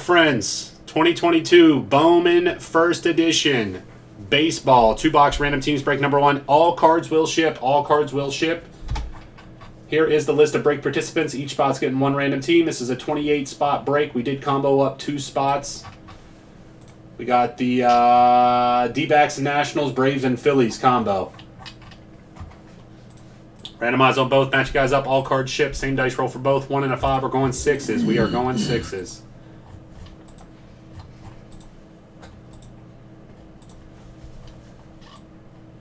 friends. 2022 Bowman First Edition Baseball 2-box random teams break number 1. All cards will ship. All cards will ship. Here is the list of break participants. Each spot's getting 1 random team. This is a 28-spot break. We did combo up 2 spots. We got the D-backs and Nationals, Braves, and Phillies combo. Randomize on both. Match you guys up. All cards ship. Same dice roll for both. 1 and a 5. We're going 6s. We are going 6s.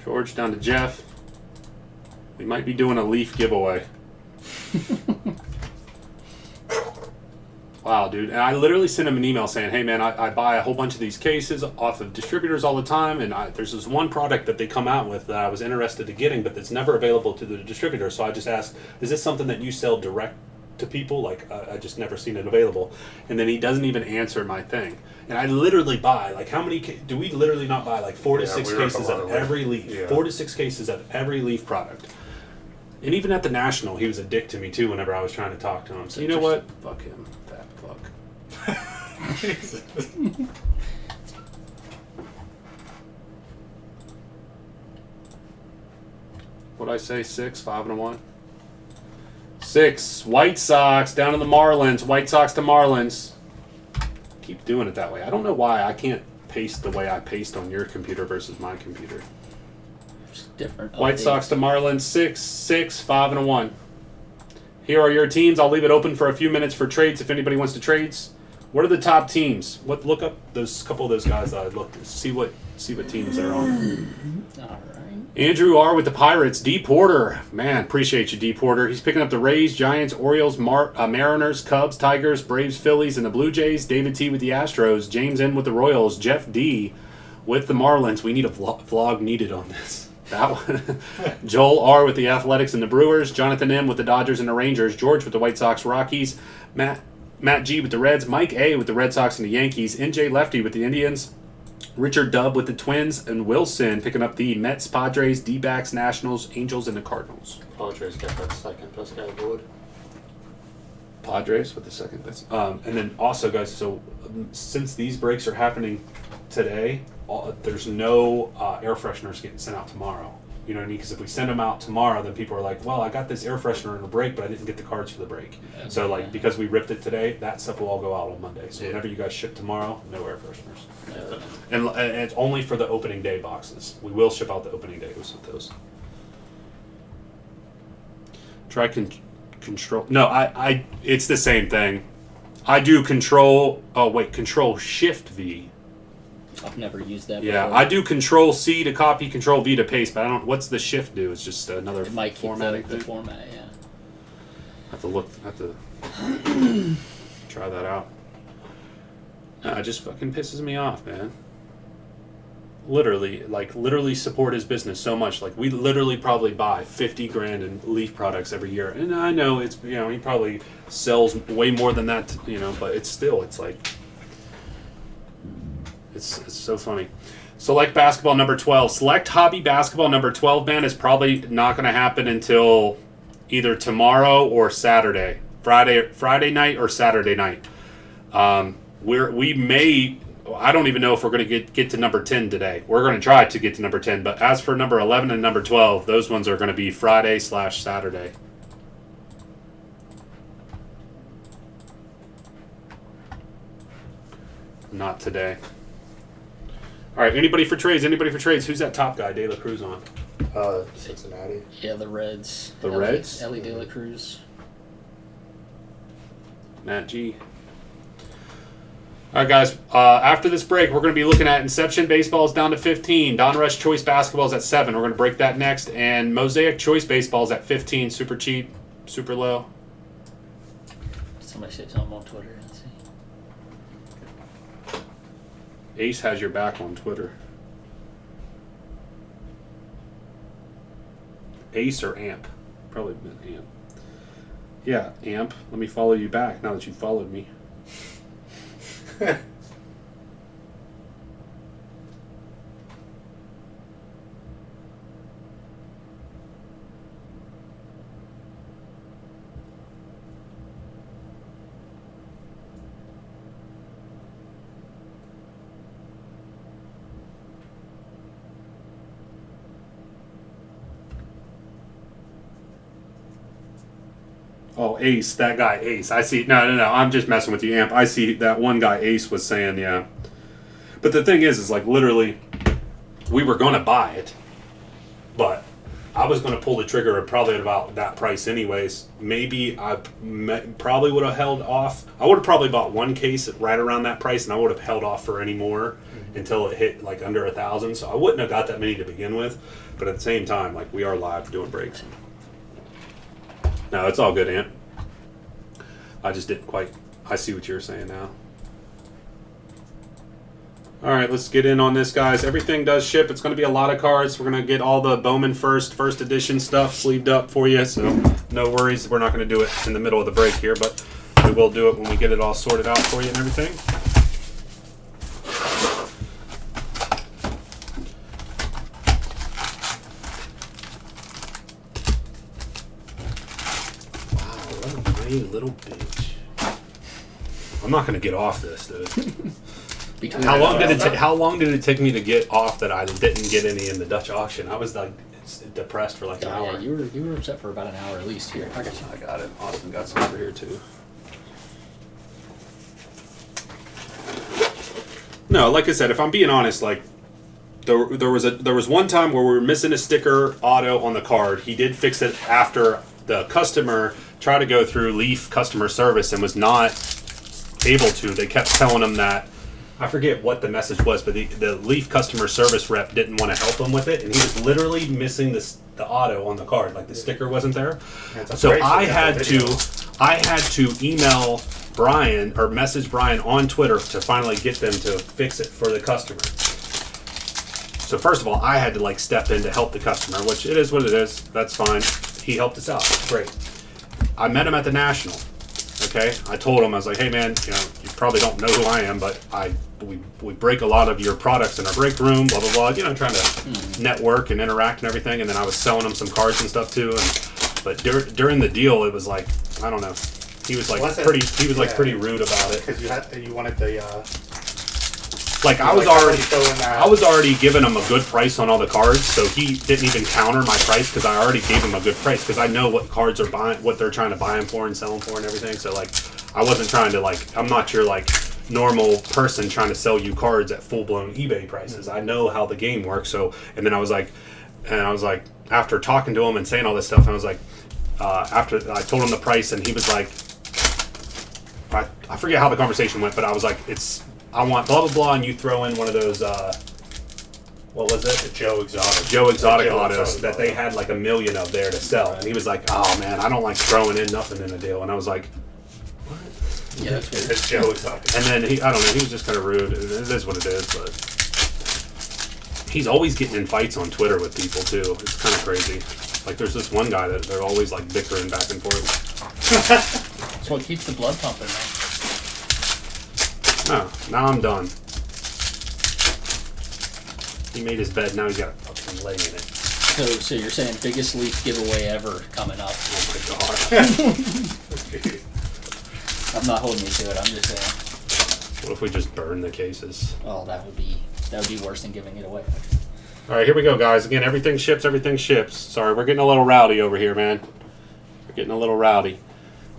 George down to Jeff. We might be doing a Leaf giveaway. Wow, dude. And I literally sent him an email saying, hey, man, I buy a whole bunch of these cases off of distributors all the time, and there's this one product that they come out with that I was interested in getting, but it's never available to the distributor. So I just asked, is this something that you sell direct to people? Like, I just never seen it available. And then he doesn't even answer my thing. And I literally buy, like, how many, do we literally not buy, like, 4 to 6 cases of every Leaf? Yeah. 4 to 6 cases of every Leaf product. And even at the National, he was a dick to me, too, whenever I was trying to talk to him. So, you know what? Fuck him. Fat fuck. What'd I say? 6, 5 and a 1? 6. White Sox down to the Marlins. White Sox to Marlins. Keep doing it that way. I don't know why I can't paste the way I paste on your computer versus my computer. It's different. White Sox to Marlins. 6, 6, 5 and a 1. Here are your teams. I'll leave it open for a few minutes for trades if anybody wants to trades. What are the top teams? Look up those couple of those guys that I looked at. See what teams they're on. All right. Andrew R. with the Pirates. D. Porter. Man, appreciate you, D. Porter. He's picking up the Rays, Giants, Orioles, Mariners, Cubs, Tigers, Braves, Phillies, and the Blue Jays. David T. with the Astros. James N. with the Royals. Jeff D. with the Marlins. We need a vlog needed on this. That one. Joel R. with the Athletics and the Brewers. Jonathan M. with the Dodgers and the Rangers. George with the White Sox, Rockies. Matt G. with the Reds. Mike A. with the Red Sox and the Yankees. NJ Lefty with the Indians. Richard Dubb with the Twins. And Wilson picking up the Mets, Padres, D-backs, Nationals, Angels, and the Cardinals. Padres got that second best guy aboard. Padres with the second best. And then also, guys, so since these breaks are happening today, there's no air fresheners getting sent out tomorrow. You know what I mean? Because if we send them out tomorrow, then people are like, well, I got this air freshener in a break, but I didn't get the cards for the break. Yeah. So, like, because we ripped it today, that stuff will all go out on Monday. So whenever you guys ship tomorrow, no air fresheners. And it's only for the opening day boxes. We will ship out the opening day with those. Try control. No, I it's the same thing. I do control shift V. I've never used that Yeah, before. I do Control C to copy, Control V to paste, but I don't. What's the shift do? It's just another it might formatting keep thing. the format, yeah. Have to try that out. It just fucking pisses me off, man. Literally support his business so much. Like, we literally probably buy $50,000 in Leaf products every year, and I know it's, you know, he probably sells way more than that, you know, but it's like. It's so funny. Select basketball number 12. Select hobby basketball number 12, man, is probably not going to happen until either tomorrow or Saturday. Friday night or Saturday night. We may, I don't even know if we're going to get to number 10 today. We're going to try to get to number 10, but as for number 11 and number 12, those ones are going to be Friday/Saturday. Not today. All right, anybody for trades? Who's that top guy, De La Cruz on? Cincinnati. Yeah, the Reds. Reds? Ellie De La Cruz. Matt G. All right, guys. After this break, we're going to be looking at Inception Baseball is down to 15. Donruss Choice Basketball is at 7. We're going to break that next. And Mosaic Choice Baseball is at 15. Super cheap, super low. Somebody said something on Twitter. Ace has your back on Twitter. Ace or Amp? Probably been Amp. Yeah, Amp. Let me follow you back now that you followed me. Oh, Ace, that guy Ace. I see. No. I'm just messing with you, Amp. I see that one guy Ace was saying, yeah. But the thing is like literally, we were going to buy it, but I was going to pull the trigger probably at about that price anyways. Maybe I probably would have held off. I would have probably bought one case right around that price, and I would have held off for any more until it hit like under 1,000. So I wouldn't have got that many to begin with. But at the same time, like we are live doing breaks. No, it's all good, Ant. I just didn't quite. I see what you're saying now. All right, let's get in on this, guys. Everything does ship. It's going to be a lot of cards. We're going to get all the Bowman first edition stuff sleeved up for you, so no worries. We're not going to do it in the middle of the break here, but we will do it when we get it all sorted out for you and everything. Wow, what a pretty little bitch. I'm not going to get off this, dude. How long did it take me to get off that I didn't get any in the Dutch auction? I was like depressed for like an hour. Yeah, you were upset for about an hour at least here. I got it. Austin got some over here too. No, like I said, if I'm being honest, like there was one time where we were missing a sticker auto on the card. He did fix it after the customer tried to go through Leaf customer service and was not able to. They kept telling him that. I forget what the message was, but the Leaf customer service rep didn't want to help him with it, and he was literally missing the auto on the card, like the sticker wasn't there. So I had to email Brian or message Brian on Twitter to finally get them to fix it for the customer. So first of all, I had to like step in to help the customer, which it is what it is. That's fine. He helped us out. Great. I met him at the National. Okay, I told him, I was like, hey man, you probably don't know who I am, but we break a lot of your products in our break room, blah blah blah. Trying to network and interact and everything. And then I was selling him some cards and stuff too. But during the deal, it was like, I don't know, he was like pretty rude about it. Because you wanted the. Like I was already giving him a good price on all the cards, so he didn't even counter my price because I already gave him a good price because I know what cards are buying, what they're trying to buy them for and sell them for and everything. So like, I wasn't trying to I'm not your like normal person trying to sell you cards at full blown eBay prices. I know how the game works. So and then I was like, after talking to him and saying all this stuff, I was like, after I told him the price and he was like, I forget how the conversation went, but I was like, I want blah blah blah, and you throw in one of those. What was it? The Joe Exotic autos that they had like 1 million of there to sell, and he was like, "Oh man, I don't like throwing in nothing in a deal." And I was like, "What?" Yeah, that's weird. It's Joe Exotic. And then I don't know, he was just kind of rude. It is what it is, but he's always getting in fights on Twitter with people too. It's kind of crazy. Like there's this one guy that they're always like bickering back and forth. That's what keeps the blood pumping, man. No, now I'm done. He made his bed, now he's got a fucking leg in it. So you're saying biggest Leaf giveaway ever coming up? Oh my god. I'm not holding you to it. I'm just saying. What if we just burn the cases? Oh, that would be worse than giving it away. All right, here we go, guys. Again, everything ships. Sorry, we're getting a little rowdy over here, man. We're getting a little rowdy.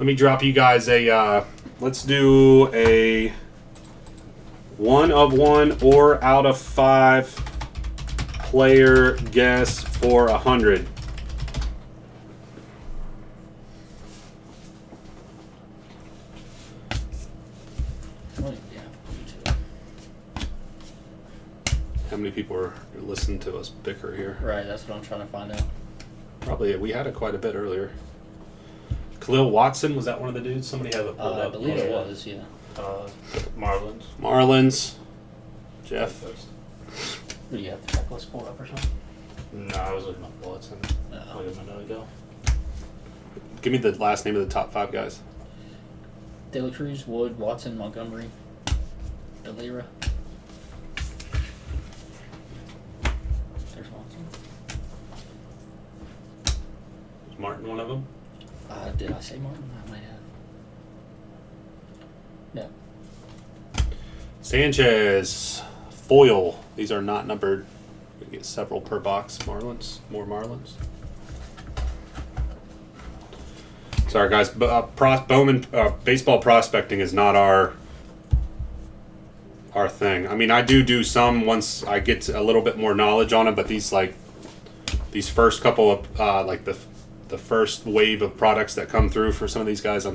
Let me drop you guys a. Let's do a 1 of 1 or out of 5 player guess for 100. How many people are listening to us bicker here? Right, that's what I'm trying to find out. Probably, we had it quite a bit earlier. Khalil Watson, was that one of the dudes? Somebody have it pulled up. I believe it was, yeah. Marlins. Jeff. Do you have the checklist pulled up or something? No, I was looking at bullets and like a minute ago. Give me the last name of the top 5 guys. De La Cruz, Wood, Watson, Montgomery, Delira. There's Watson. Was Martin one of them? Did I say Martin? I might have. No. Sanchez. Foil. These are not numbered. We get several per box. Marlins. More Marlins. So Sorry, guys. Bowman baseball prospecting is not our thing. I mean, I do some once I get a little bit more knowledge on it, but these first couple of like the first wave of products that come through for some of these guys, I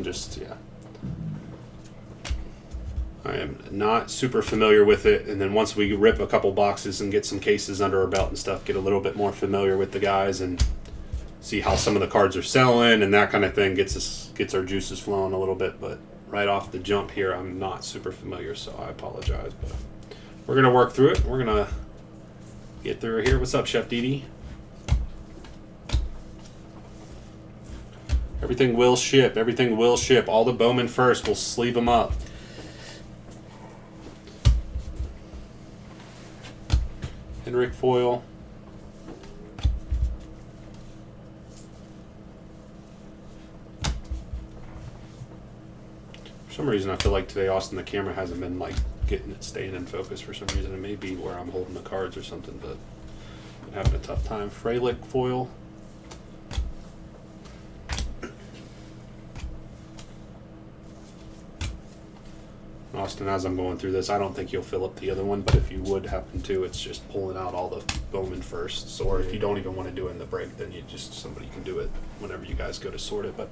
am not super familiar with it. And then once we rip a couple boxes and get some cases under our belt and stuff, get a little bit more familiar with the guys and see how some of the cards are selling and that kind of thing, gets our juices flowing a little bit. But right off the jump here, I'm not super familiar, so I apologize. But we're gonna work through it. We're gonna get through it here. What's up, Chef Didi? Everything will ship. Everything will ship. All the Bowman first. We'll sleeve them up. Henrik foil. For some reason, I feel like today, Austin, the camera hasn't been like staying in focus for some reason. It may be where I'm holding the cards or something, but I'm having a tough time. Frelick foil. Austin, as I'm going through this, I don't think you'll fill up the other one, but if you would happen to, it's just pulling out all the Bowman firsts. Or if you don't even want to do it in the break, then somebody can do it whenever you guys go to sort it. But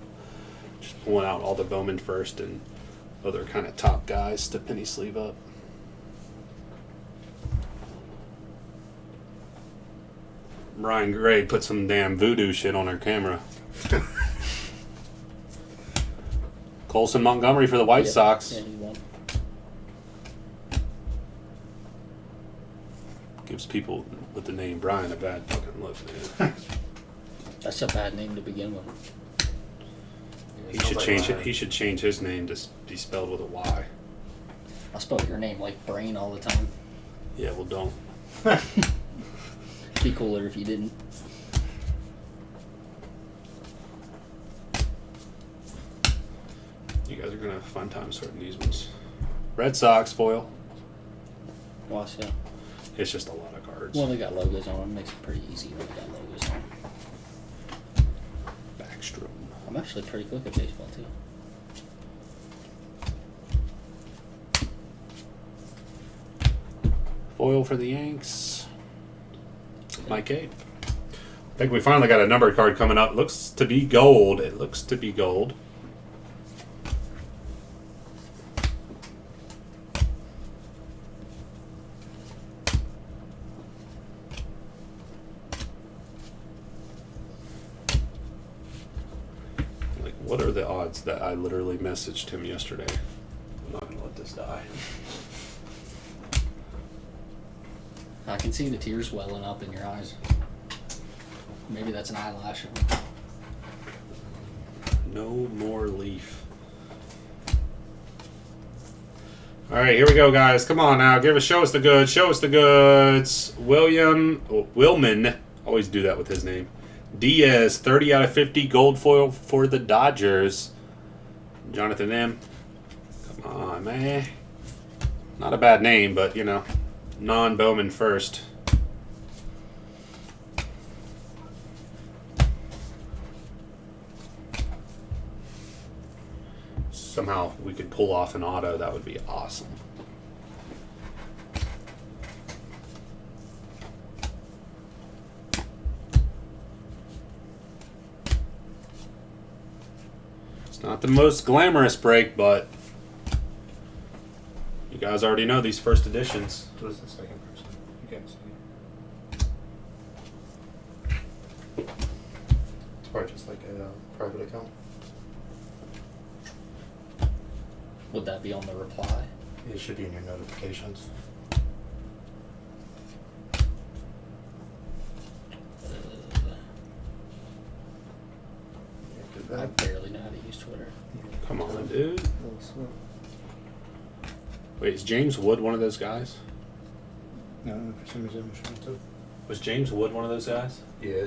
just pulling out all the Bowman first and other kind of top guys to penny sleeve up. Brian Gray put some damn voodoo shit on her camera. Colson Montgomery for the White Sox. Yeah, he won. Gives people with the name Brian a bad fucking look, man. That's a bad name to begin with. He should change it. He should change his name to be spelled with a Y. I spell your name like brain all the time. Yeah, well, don't. Be cooler if you didn't. You guys are gonna have a fun time sorting these ones. Red Sox foil. Watch, yeah. It's just a lot of cards. Well, they got logos on them. Makes it pretty easy when they got logos on. Backstrom. I'm actually pretty quick at baseball, too. Foil for the Yanks. Mike A. I think we finally got a numbered card coming up. Looks to be gold. It looks to be gold. Like, what are the odds that I literally messaged him yesterday? I'm not going to let this die. I can see the tears welling up in your eyes. Maybe that's an eyelash. No more Leaf. All right, here we go, guys. Come on now. Show us the goods. Show us the goods. Willman. Always do that with his name. Diaz, 30 out of 50 gold foil for the Dodgers. Jonathan M. Come on, man. Not a bad name, but, you know, non-Bowman first. Somehow we could pull off an auto. That would be awesome. It's not the most glamorous break, but you guys already know these first editions. Who's the second person? You can't see. It's probably just like a private account. Would that be on the reply? It should be in your notifications. I barely know how to use Twitter. Come on, dude. Wait, is James Wood one of those guys? No, for some reason I'm showing too. Was James Wood one of those guys? Yeah.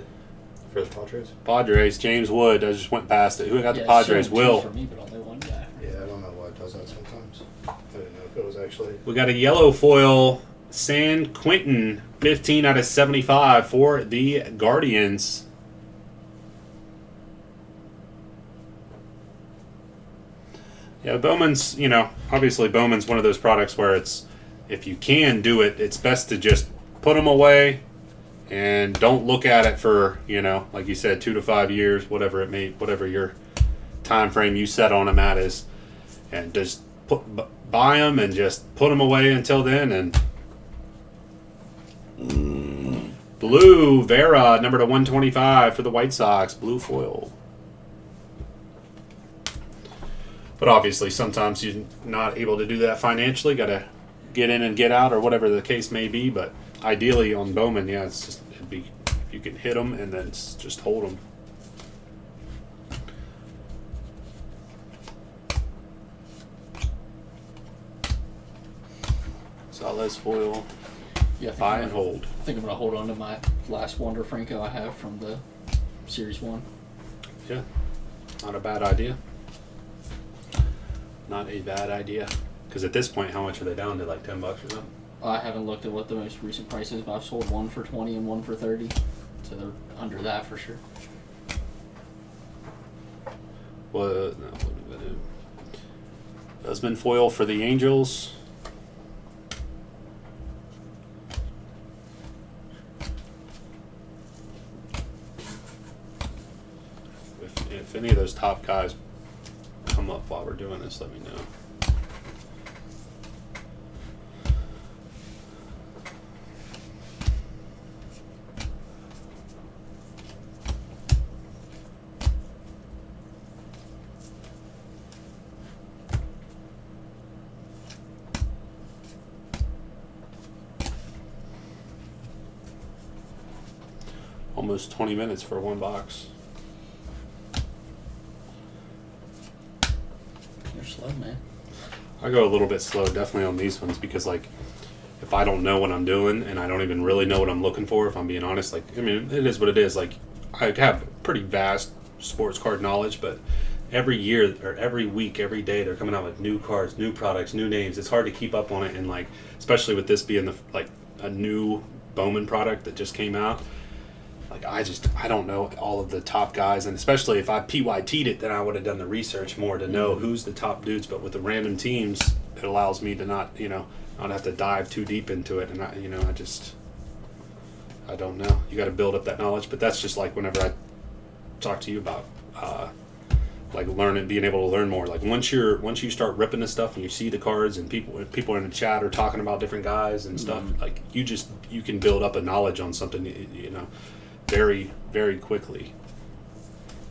For the Padres? Padres, James Wood. I just went past it. Who got the Yeah, Padres? it's showing Will. two for me, but only one guy. Yeah, I don't know why it does that sometimes. I didn't know if it was actually. We got a yellow foil, San Quentin, 15 out of 75 for the Guardians. Yeah, Bowman's, obviously Bowman's one of those products where it's, if you can do it, it's best to just put them away and don't look at it for, like you said, 2 to 5 years, whatever your time frame you set on them at is, and just buy them and just put them away until then. And blue Vera, number to 125 for the White Sox, blue foil. But obviously, sometimes you're not able to do that financially. Got to get in and get out, or whatever the case may be. But ideally, on Bowman, yeah, it'd be you can hit them and then just hold them. Solid foil. Yeah, Buy and hold. I think I'm gonna hold on to my last Wander Franco I have from the Series 1. Yeah, not a bad idea. Not a bad idea. Because at this point, how much are they down to? Like $10 or something? I haven't looked at what the most recent price is, but I've sold one for 20 and one for 30, so they're under that for sure. What did I do? Husband foil for the Angels. If any of those top guys come up while we're doing this, let me know. Almost 20 minutes for one box. You're slow, man. I go a little bit slow, definitely on these ones, because if I don't know what I'm doing and I don't even really know what I'm looking for, if I'm being honest, it is what it is. I have pretty vast sports card knowledge, but every year or every week, every day, they're coming out with new cards, new products, new names. It's hard to keep up on it, and especially with this being a new Bowman product that just came out. I don't know all of the top guys, and especially if I PYT'd it, then I would have done the research more to know who's the top dudes. But with the random teams, it allows me to not have to dive too deep into it, and I don't know. You got to build up that knowledge, but that's just like whenever I talk to you about learning, being able to learn more. Once you start ripping this stuff and you see the cards and people in the chat are talking about different guys and stuff, you can build up a knowledge on something, very, very quickly.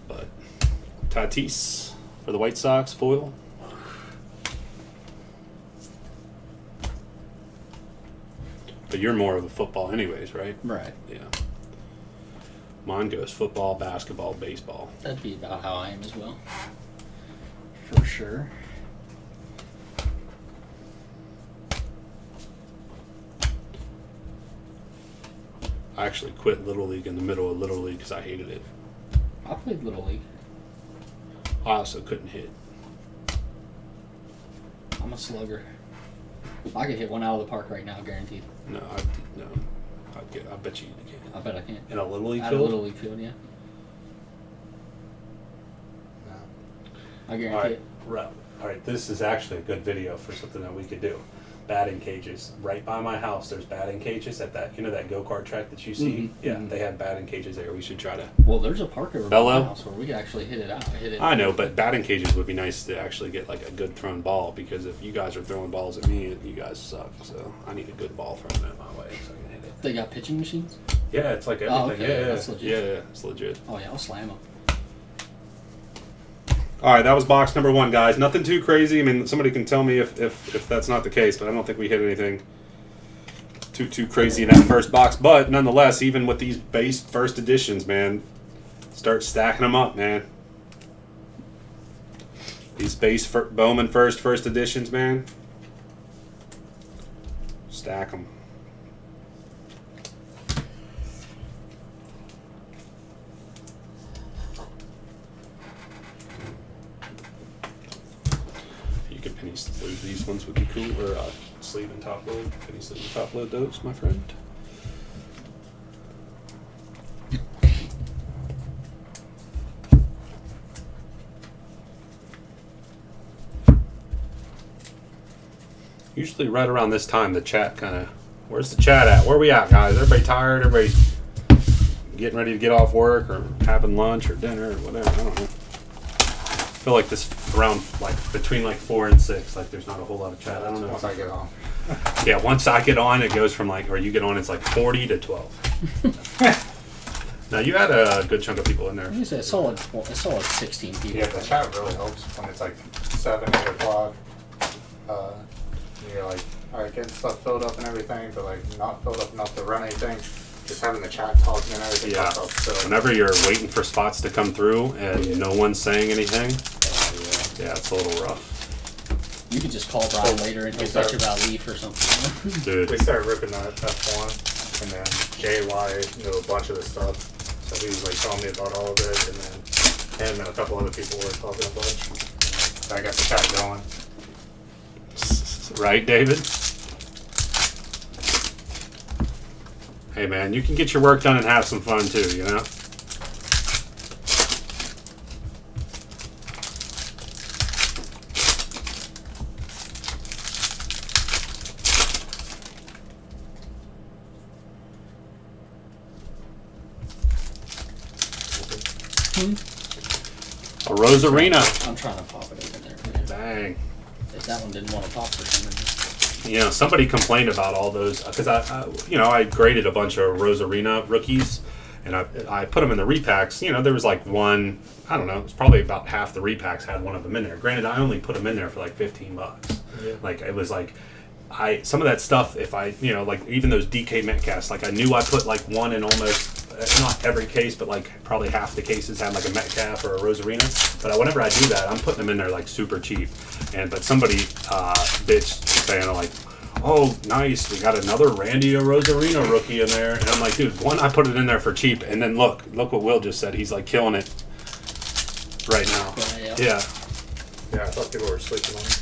But Tatis for the White Sox foil. But you're more of a football anyways, right? Right. Yeah. Mine goes football, basketball, baseball. That'd be about how I am as well. For sure. I actually quit Little League in the middle of Little League because I hated it. I played Little League. I also couldn't hit. I'm a slugger. I could hit one out of the park right now, guaranteed. No. I bet you can. I bet I can. In a Little League At field? a Little League field, yeah. No. I guarantee it. All right, this is actually a good video for something that we could do. Batting cages. Right by my house, there's batting cages at that, that go-kart track that you see? Mm-hmm. Yeah, they have batting cages there. We should try to... Well, there's a park over by Bellow? my house where we could actually hit it out. I know, but batting cages would be nice to actually get a good thrown ball, because if you guys are throwing balls at me, you guys suck. So I need a good ball thrown at my way so I can hit it. They got pitching machines? Yeah, it's like everything. Oh, okay. Yeah, That's legit. yeah, it's legit. Oh, yeah, I'll slam them. All right, that was box number 1, guys. Nothing too crazy. I mean, somebody can tell me if that's not the case, but I don't think we hit anything too crazy in that first box. But nonetheless, even with these base first editions, man, start stacking them up, man. These base Bowman first editions, man. Stack them. Penny sleeve these ones would be cool, or sleeve and top load. Penny sleeve and top load those, my friend. Usually right around this time, the chat kind of... Where's the chat at? Where we at, guys? Everybody tired? Everybody getting ready to get off work or having lunch or dinner or whatever? I don't know. I feel like this around, like, between, like, 4 and 6, like, there's not a whole lot of chat. I don't know. Once I get on. Yeah, once I get on, it goes from, like, or you get on, it's like 40 to 12. Now, you had a good chunk of people in there. You said a solid 16 people. Yeah, the chat really helps when it's like 7, 8 o'clock. You're like, alright, getting stuff filled up and everything, but like not filled up enough to run anything. Just having the chat talking and everything. Yeah. Up, so. Whenever you're waiting for spots to come through and no one's saying anything, yeah, it's a little rough. You could just call Brian later and he'll bet you about Leaf or something. Dude. We started ripping that F1, and then JY knew a bunch of the stuff, so he was like telling me about all of it, and then him and a couple other people were talking a bunch. And I got the chat going. Right, David? Hey, man, you can get your work done and have some fun, too, you know? A Rosarina. I'm trying to pop it open there for you. Dang. If that one didn't want to pop for some reason. You know, somebody complained about all those because I graded a bunch of Rosarina rookies, and I put them in the repacks. You know, there was like one, I don't know, it was probably about half the repacks had one of them in there. Granted, I only put them in there for like $15. Yeah. Like it was like some of that stuff. If I, you know, like even those DK Metcasts, like I knew I put like one in almost. Not every case, but like probably half the cases had like a Metcalf or a Rosarina. But whenever I do that, I'm putting them in there like super cheap. But somebody bitched saying like, "Oh, nice, we got another Randy Rosarina rookie in there." And I'm like, dude, one, I put it in there for cheap, and then look what Will just said. He's like killing it right now. Yeah. Yeah, I thought people were sleeping on it.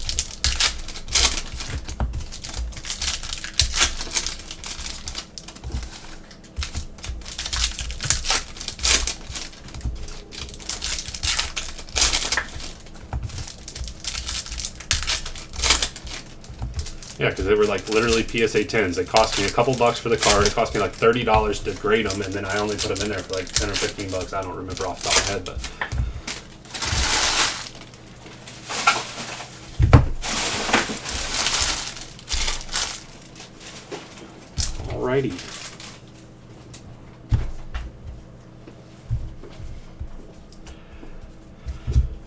Yeah, because they were like literally PSA 10s. They cost me a couple bucks for the card. It cost me like $30 to grade them, and then I only put them in there for like 10 or 15 bucks. I don't remember off the top of my head, but. Alrighty.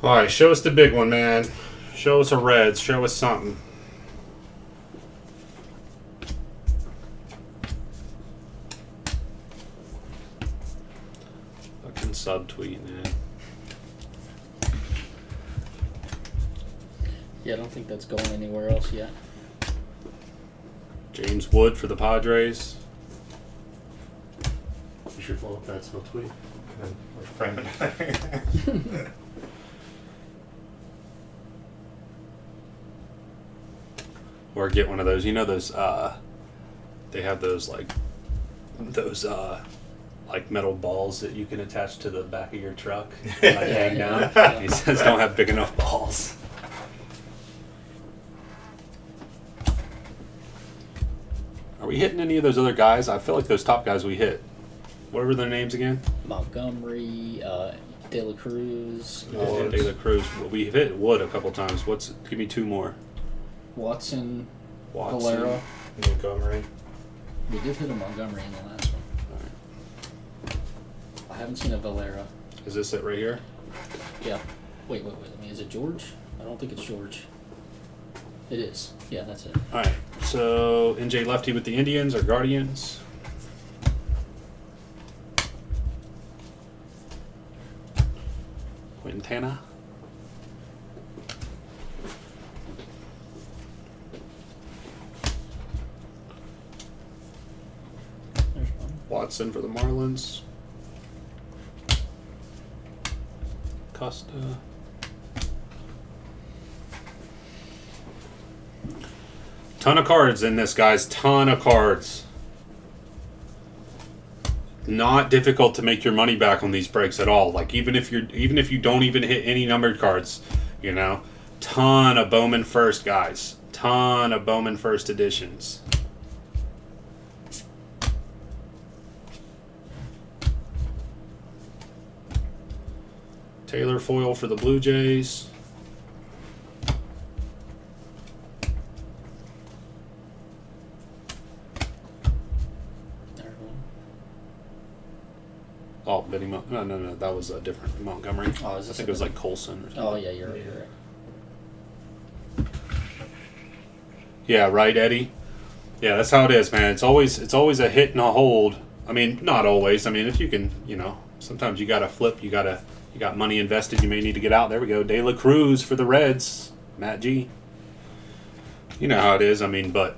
Alright, show us the big one, man. Show us a Reds. Show us something. Subtweet, man. Yeah, I don't think that's going anywhere else yet. James Wood for the Padres. You should pull up that subtweet and frame it. Or get one of those, you know those, they have those, like metal balls that you can attach to the back of your truck and like hang down. He says don't have big enough balls. Are we hitting any of those other guys? I feel like those top guys we hit. What were their names again? Montgomery, De La Cruz, De La Cruz. We hit Wood a couple times. Give me two more. Watson. Valera. Montgomery. We did hit a Montgomery in the last one. I haven't seen a Valera. Is this it right here? Yeah. Wait. I mean, is it George? I don't think it's George. It is. Yeah, that's it. All right. So NJ Lefty with the Indians or Guardians? Quintana. There's one. Watson for the Marlins. Costa. Ton of cards in this, guys. Ton of cards. Not difficult to make your money back on these breaks at all. Like even if you don't even hit any numbered cards, you know, ton of Bowman first, guys. ton of Bowman first editions. Taylor foil for the Blue Jays. There's one. Oh, Benny no, that was a different Montgomery. Oh, I is this think a it was like Colson or something. Oh, yeah, you're right. You're right. Yeah, right, Eddie. Yeah, that's how it is, man. It's always a hit and a hold. I mean, not always. I mean, if you can, sometimes you got to flip. You got money invested. You may need to get out. There we go. De La Cruz for the Reds. Matt G. You know how it is. I mean, but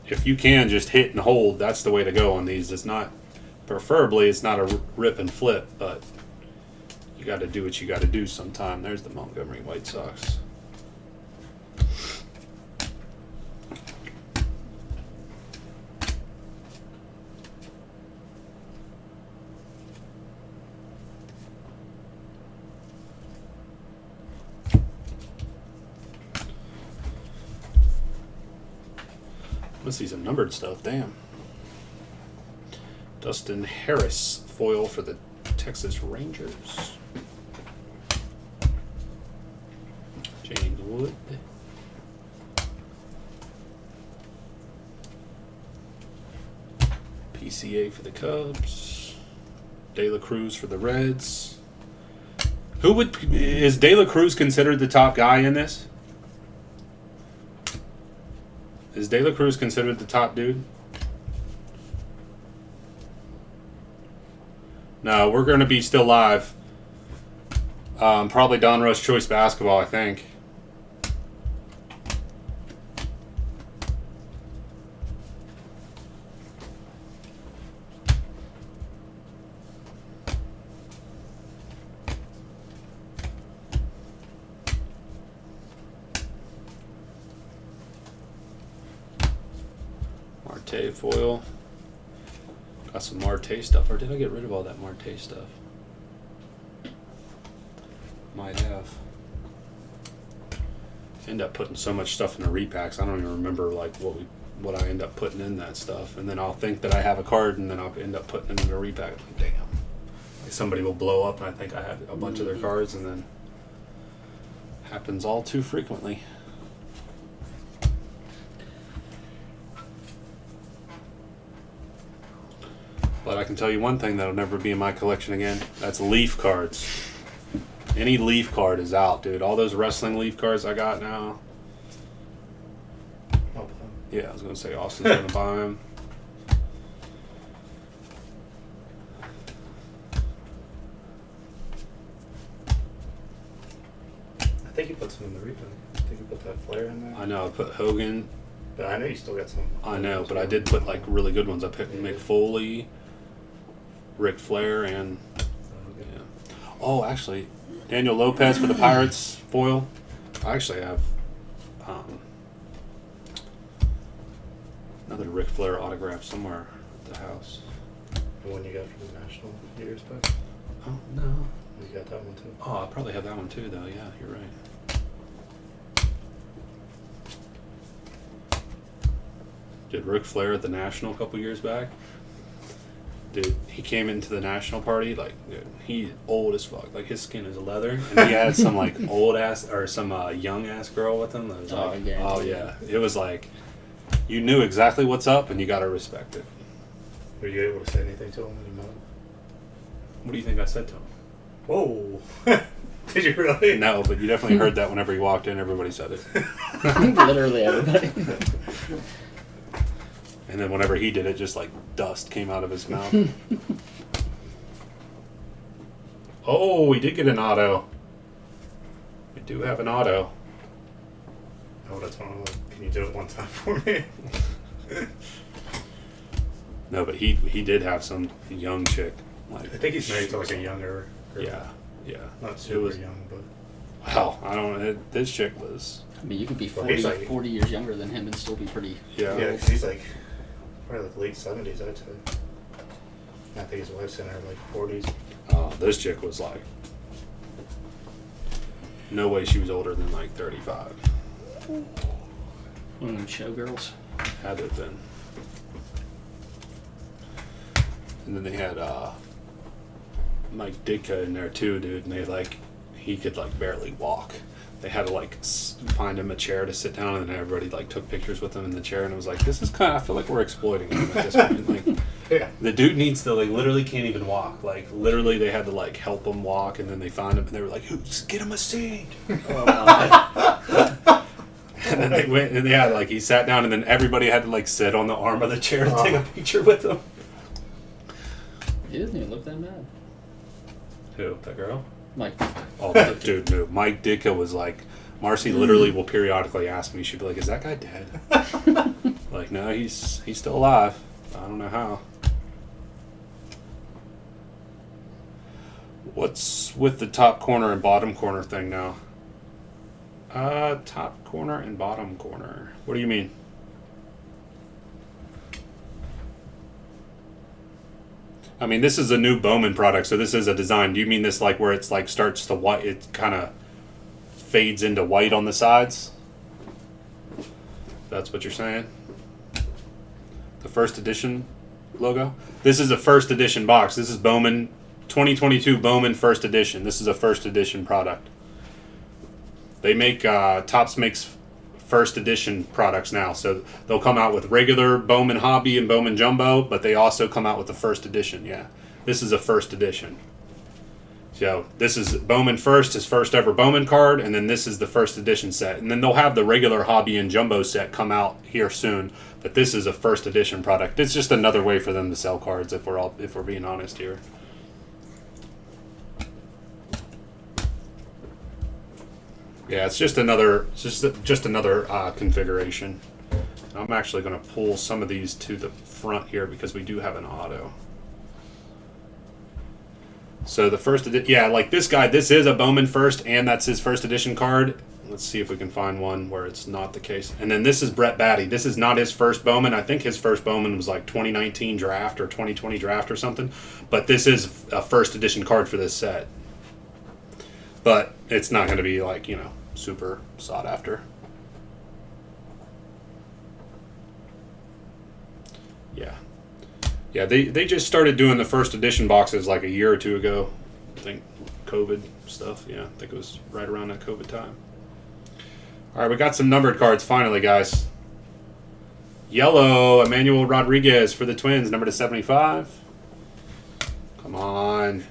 if you can just hit and hold, that's the way to go on these. It's not, preferably, it's not a rip and flip, but you got to do what you got to do sometime. There's the Montgomery White Sox. Let's see some numbered stuff. Damn. Dustin Harris foil for the Texas Rangers. James Wood. PCA for the Cubs. De La Cruz for the Reds. Is De La Cruz considered the top guy in this? Is De La Cruz considered the top dude? No, we're going to be still live. Probably Don Rush Choice Basketball, I think. Marte foil. Got some Marte stuff. Or did I get rid of all that Marte stuff? Might have. End up putting so much stuff in the repacks. I don't even remember like what I end up putting in that stuff. And then I'll think that I have a card, and then I'll end up putting it in a repack. Like, damn. Like somebody will blow up, and I think I had a bunch of their cards, and then happens all too frequently. But I can tell you one thing that'll never be in my collection again. That's Leaf cards. Any Leaf card is out, dude. All those wrestling Leaf cards I got now. Yeah, I was going to say Austin's going to buy them. I think you put some in the replay. I think you put that flare in there. I know, I put Hogan. But I know you still got some. I know, but I did put like really good ones. I picked Mick Foley, Ric Flair, and yeah. Oh, actually, Daniel Lopez for the Pirates foil. I actually have another Ric Flair autograph somewhere at the house. The one you got from the National years back? Oh, no. You got that one too? Oh, I probably have that one too, though. Yeah, you're right. Did Ric Flair at the National a couple years back? Dude, he came into the National party, like, dude, he's old as fuck. Like, his skin is leather. And he had some, like, old-ass, or some young-ass girl with him. That was like, oh, yeah. It was like, you knew exactly what's up, and you got to respect it. Were you able to say anything to him when you met him? What do you think I said to him? Whoa. Did you really? No, but you definitely heard that whenever he walked in, everybody said it. Literally everybody. And then whenever he did it, just like dust came out of his mouth. Oh, we did get an auto. We do have an auto. I would have told him, like, can you do it one time for me? No, but he did have some young chick. Like, I think he's married to like a younger girl. Yeah. Not super young, but. Wow, I don't. This chick was. I mean, you could be Well, 40, he's like- 40 years younger than him and still be pretty. Yeah. Yeah, because he's like probably like late 70s, I'd say. I think his wife's in her like 40s. This chick was like. No way she was older than like 35. One of them showgirls. Had to have been. And then they had Mike Ditka in there too, dude. And he could like barely walk. They had to like find him a chair to sit down, and then everybody like took pictures with him in the chair. And it was like, this is kind of, I feel like we're exploiting him at this point. Like, Yeah. the dude needs to, like, literally can't even walk. Like, literally they had to like help him walk, and then they found him, and they were like, just get him a seat. Oh, my. And then they went, and they had like, he sat down, and then everybody had to like sit on the arm of the chair to take a picture with him. He doesn't even look that bad. Who? That girl? Like, Oh, dude, no. Mike Ditka was like, Marcy literally will periodically ask me, she'd be like, is that guy dead? Like, no, he's still alive. I don't know how. What's with the top corner and bottom corner thing now? Top corner and bottom corner. What do you mean? I mean, this is a new Bowman product, so this is a design. Do you mean this like where it's like starts to white, it kind of fades into white on the sides? That's what you're saying? The first edition logo? This is a first edition box. This is Bowman, 2022 Bowman first edition. This is a first edition product. They make, Topps makes first edition products now. So they'll come out with regular Bowman Hobby and Bowman Jumbo, but they also come out with the first edition. Yeah, this is a first edition. So this is Bowman first, his first ever Bowman card, and then this is the first edition set. And then they'll have the regular Hobby and Jumbo set come out here soon. But this is a first edition product. It's just another way for them to sell cards, if we're being honest here. Yeah, it's just another configuration. I'm actually going to pull some of these to the front here because we do have an auto. So the first edition, yeah, like this guy, this is a Bowman first, and that's his first edition card. Let's see if we can find one where it's not the case. And then this is Brett Batty. This is not his first Bowman. I think his first Bowman was like 2019 draft or 2020 draft or something. But this is a first edition card for this set. But it's not going to be like, you know, super sought after. Yeah. Yeah, they just started doing the first edition boxes like a year or two ago. I think COVID stuff. Yeah, I think it was right around that COVID time. All right, we got some numbered cards finally, guys. Yellow, Emmanuel Rodriguez for the Twins, number to 75. Come on.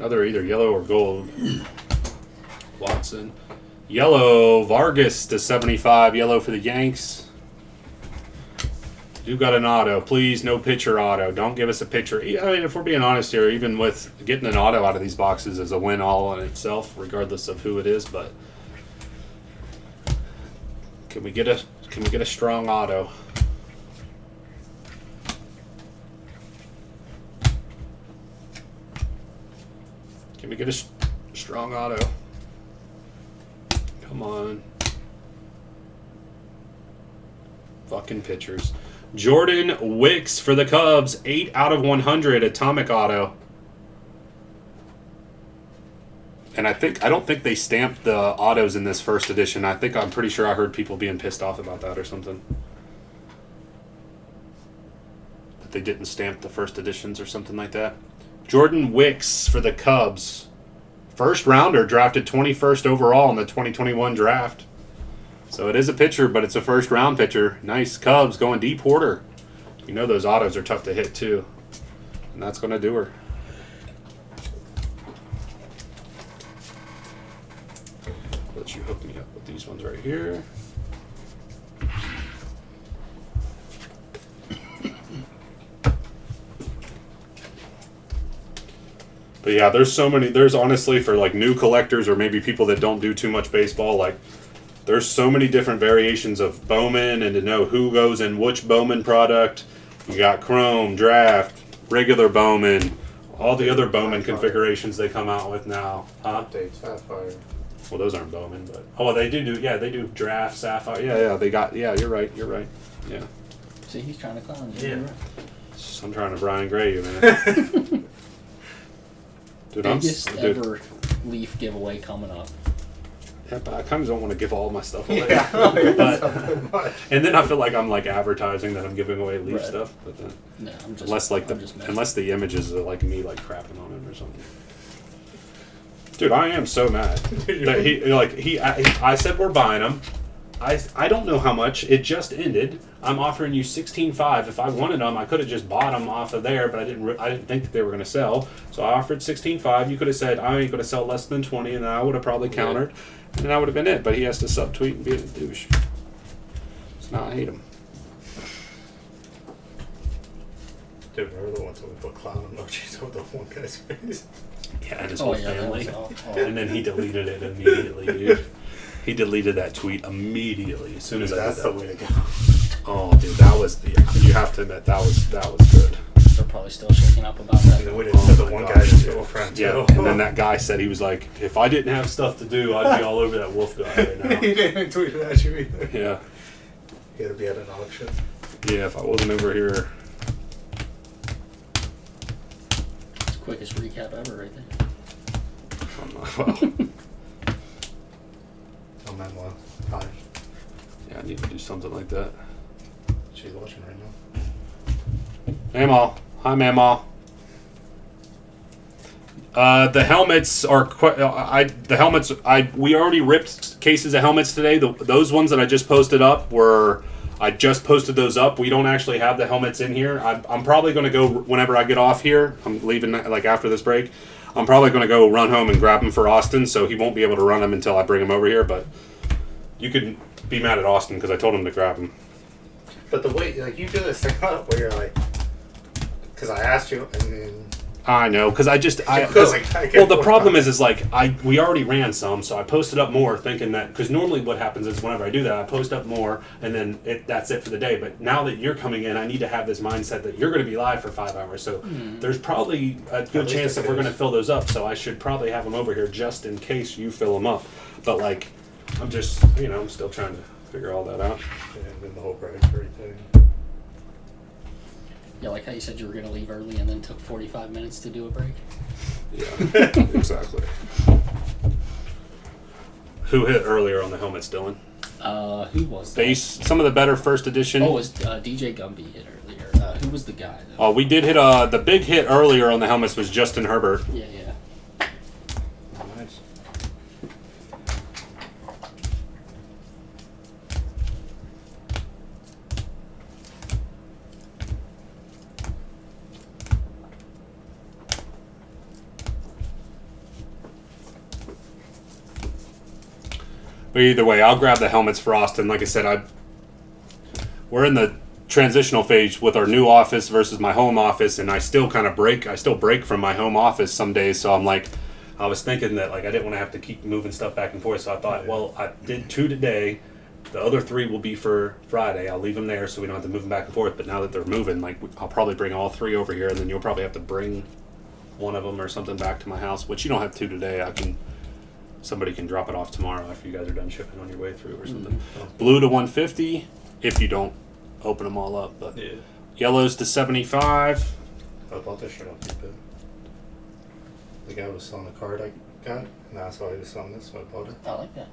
Another either yellow or gold. Watson. Yellow, Vargas to 75. Yellow for the Yanks. You got an auto. Please, no pitcher auto. Don't give us a pitcher. I mean, if we're being honest here, even with getting an auto out of these boxes is a win all in itself, regardless of who it is. But can we get a strong auto? Can we get a strong auto? Come on. Fucking pitchers. Jordan Wicks for the Cubs. 8 out of 100 atomic auto. And I don't think they stamped the autos in this first edition. I'm pretty sure I heard people being pissed off about that or something. That they didn't stamp the first editions or something like that. Jordan Wicks for the Cubs. First rounder, drafted 21st overall in the 2021 draft. So it is a pitcher, but it's a first round pitcher. Nice. Cubs going deep order. You know those autos are tough to hit too. And that's going to do her. Let you hook me up with these ones right here. But yeah, there's honestly for like new collectors or maybe people that don't do too much baseball, like there's so many different variations of Bowman and to know who goes in which Bowman product. You got Chrome, Draft, regular Bowman, all the other Bowman configurations they come out with now. Huh? Update Sapphire. Well, those aren't Bowman, but they do Draft, Sapphire. Yeah, you're right. Yeah. see, he's trying to clown you. Yeah. I'm trying to Brian Gray you, man. Dude, Biggest ever Leaf giveaway coming up. Yeah, but I kind of don't want to give all my stuff away. Yeah. But, and then I feel like I'm like advertising that I'm giving away Leaf Right. stuff. But then, No, I'm just unless the images are like me like crapping on him or something. Dude, I am so mad that I said we're buying them. I don't know how much. It just ended. I'm offering you $16.5. If I wanted them, I could have just bought them off of there, but I didn't think that they were going to sell. So I offered $16.5. You could have said I ain't going to sell less than 20, and then I would have probably countered, and that would have been it. But he has to subtweet and be a douche. So now I hate him. Dude, remember the ones when we put clown emojis over the one guy's face? Yeah, and his whole that family. was all. And then he deleted it immediately, dude. He deleted that tweet immediately as soon as I did That's the that. way to go. Oh, dude, that was you have to admit that was good. They're probably still shaking up about that. And then we didn't set the one guy's dude. girlfriend Yeah, too. and then that guy said he was like, if I didn't have stuff to do, I'd be all over that wolf guy right now. He didn't tweet it at you either. Yeah, He had to be at an auction. yeah. If I wasn't over here, It's the quickest recap ever, right there. well, Oh man, well, hi. yeah, I need to do something like that. She's watching right now. Mamaw, hi Mamaw. The helmets are we already ripped cases of helmets today. Those ones that I just posted up I just posted those up. We don't actually have the helmets in here. I'm probably going to go whenever I get off here. I'm leaving like after this break. I'm probably going to go run home and grab them for Austin, so he won't be able to run them until I bring him over here. But you could be mad at Austin because I told him to grab them. But the way, like, you do this thing where you're like, because I asked you, and then I know, because Well, the problem is like we already ran some, so I posted up more, thinking that because normally what happens is whenever I do that, I post up more, and then that's it for the day. But now that you're coming in, I need to have this mindset that you're going to be live for 5 hours. So there's probably a good chance that we're going to fill those up. So I should probably have them over here just in case you fill them up. But like, I'm just I'm still trying to figure all that out. and then the whole price for everything. Yeah, like how you said you were going to leave early and then took 45 minutes to do a break. Yeah, exactly. Who hit earlier on the helmets, Dylan? Who was that? Base, some of the better first edition. Oh, it was DJ Gumby hit earlier. Who was the guy, though? We did hit the big hit earlier on the helmets was Justin Herbert. Yeah. Nice. But either way, I'll grab the helmets for Austin. Like I said, we're in the transitional phase with our new office versus my home office, and I still kind of break. I still break from my home office some days. So I'm like, I was thinking that like I didn't want to have to keep moving stuff back and forth. So I thought, well, I did 2 today. The other 3 will be for Friday. I'll leave them there so we don't have to move them back and forth. But now that they're moving, like I'll probably bring all 3 over here, and then you'll probably have to bring one of them or something back to my house. Which you don't have 2 today. Somebody can drop it off tomorrow after you guys are done shipping on your way through or something. Blue to 150 if you don't open them all up. But Yeah. yellows to 75. I bought this shirt off eBay. The guy was selling a card I got, and that's why he was selling this, so I bought it. I like that.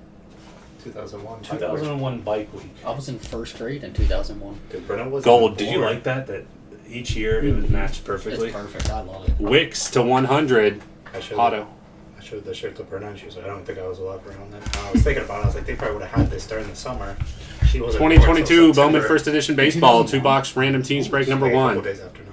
2001. 2001 bike week. I was in first grade in 2001. Dude, Brennan was Gold. Did you like that? That each year it was matched perfectly. It's perfect. I love it. Wicks to 100. Auto. I showed the shirt to Brennan. She was like, I don't think I was alive around then. And I was thinking about it. I was like, they probably would have had this during the summer. She wasn't born 2022 until Bowman September. First Edition Baseball 2-box random team break number Like a couple 1. days after